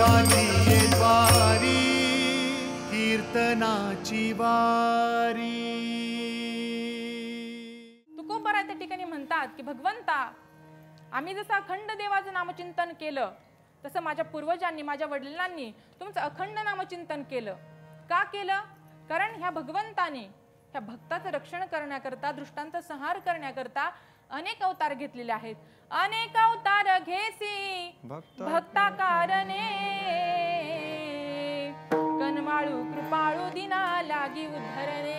वारी वारी कीर्तनाची वारी। तुकोबराय त्या ठिकाणी म्हणतात की भगवंता, आम्ही जसं अखंड देवाचं नामचिंतन केलं तसं माझ्या पूर्वजांनी, माझ्या वडिलांनी तुमचं अखंड नामचिंतन केलं। का केलं? कारण ह्या भगवंताने ह्या भक्ताचं रक्षण करण्याकरता, दृष्टांत संहार करण्याकरता अनेक अवतार घेतलेले आहेत। अनेक अवतार घेसी भक्ता कारणे, कनमाळू कृपाळू दिना लागी उद्धरणे।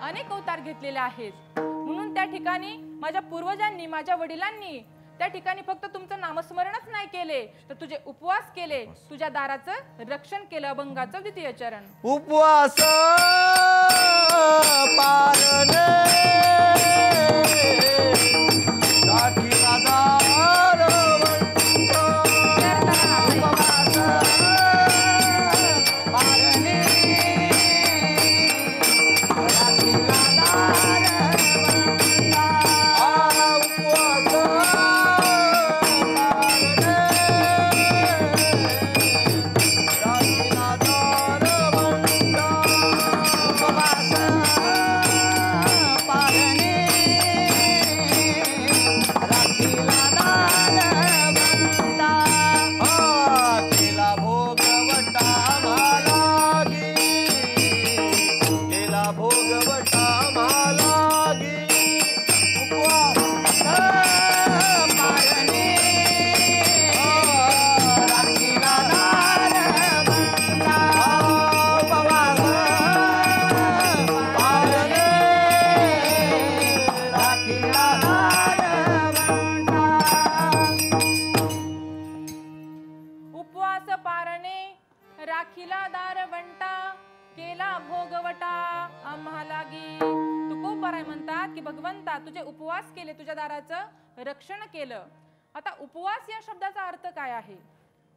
अनेक अवतार घेतलेले आहेत। म्हणून त्या ठिकाणी माझ्या पूर्वजांनी, माझ्या वडिलांनी त्या ठिकाणी फक्त तुमचं नामस्मरणच नाही केले, तर तुझे उपवास केले, तुझ्या दाराचं रक्षण केलं। अभंगाचं द्वितीय चरण। उपवास पारणे राखीला दार वंट, उपवास पारणे राखीला दार राखीला दारवंटा, केला भोगवटा आम्हा लागी। तुकोबराय म्हणतात की भगवंता, तुझे उपवास केले, तुझ्या दाराचं रक्षण केलं। आता उपवास या शब्दाचा अर्थ काय आहे?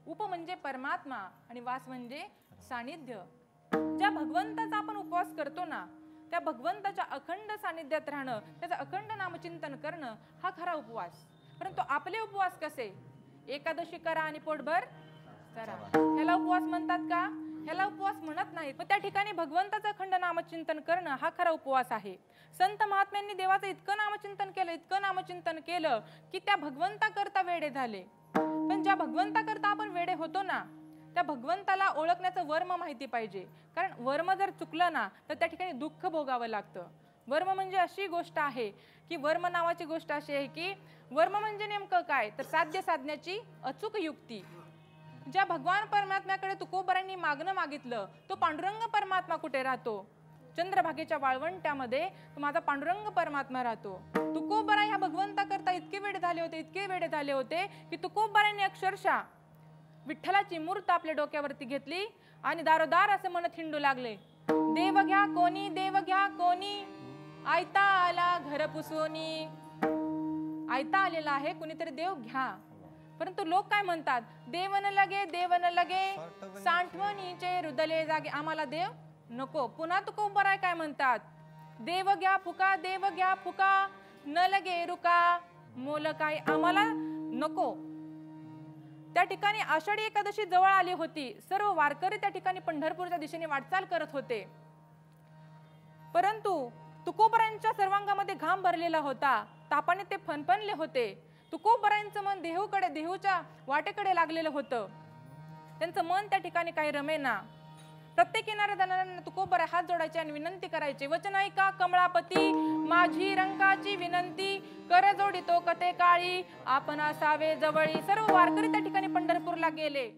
उप म्हणजे परमात्मा आणि वास म्हणजे सानिध्य। ज्या भगवंताचा आपण उपवास करतो ना, त्या भगवंताच्या अखंड सानिध्यात राहणं, त्याचं अखंड नामचिंतन करणं हा खरा उपवास। परंतु आपले उपवास कसे? एकादशी करा आणि पोटभर करा, ह्याला उपवास म्हणतात का? ह्याला उपवास म्हणत नाहीत। पण त्या ठिकाणी भगवंताचं अखंड नामचिंतन करणं हा खरा उपवास आहे। संत महात्म्यांनी देवाचं इतकं नामचिंतन केलं, इतकं नामचिंतन केलं की त्या भगवंता करता वेडे झाले। पण ज्या भगवंता करता आपण वेडे होतो ना, त्या भगवंताला ओळखण्याचं वर्म माहिती पाहिजे। कारण वर्म जर चुकलं ना, तर त्या ठिकाणी दुःख भोगावं लागतं। वर्म म्हणजे अशी गोष्ट आहे की वर्म नावाची गोष्ट अशी आहे की वर्म म्हणजे नेमकं काय, तर साध्य साधण्याची अचूक युक्ती। ज्या भगवान परमात्म्याकडे तुकोबरायांनी मागणं मागितलं, तो पांडुरंग परमात्मा कुठे राहतो? चंद्रभागेच्या वाळवंट्यामध्ये तो माझा पांडुरंग परमात्मा राहतो। तुकोबराय ह्या भगवंता करता इतके वेडे झाले होते, इतके वेडे झाले होते की तुकोबरायांनी अक्षरशः विठ्ठलाची मूर्त आपल्या डोक्यावरती घेतली आणि दारोदार असं म्हणत हिंडू लागले, देव घ्या कोणी, देव घ्या कोणी, आयता आला घर पुसोनी। आयता आलेला आहे, कुणीतरी देव घ्या। परंतु लोक काय म्हणतात? देवन लगे, देवन लगे, सांठवणीचे रुदले जागे, आम्हाला देव नको। पुन्हा तुकोबराय काय म्हणतात? देव घ्या फुका, देव घ्या फुका, न लगे रुका, मोल काय, आम्हाला नको। त्या ठिकाणी आषाढी एकादशी जवळ आली होती। सर्व वारकरी त्या ठिकाणी पंढरपूरच्या दिशेने वाटचाल करत होते। परंतु तुकोबरायांच्या सर्वांगामध्ये घाम भरलेला होता, तापाने ते फणफणले होते। तुकोबरायांचं मन देहूकडे, देहूच्या वाटेकडे लागलेलं होतं। त्यांचं मन त्या ठिकाणी काही रमेना। प्रत्येक येणाऱ्या जाणाऱ्यांना तुकोबराय हात जोडायचे आणि विनंती करायचे, वचन ऐका कमळापती, माझी रंकाची विनंती, कर जोडितो कथे काळी, आपण असावे जवळी। सर्व वारकरी त्या ठिकाणी पंढरपूरला गेले।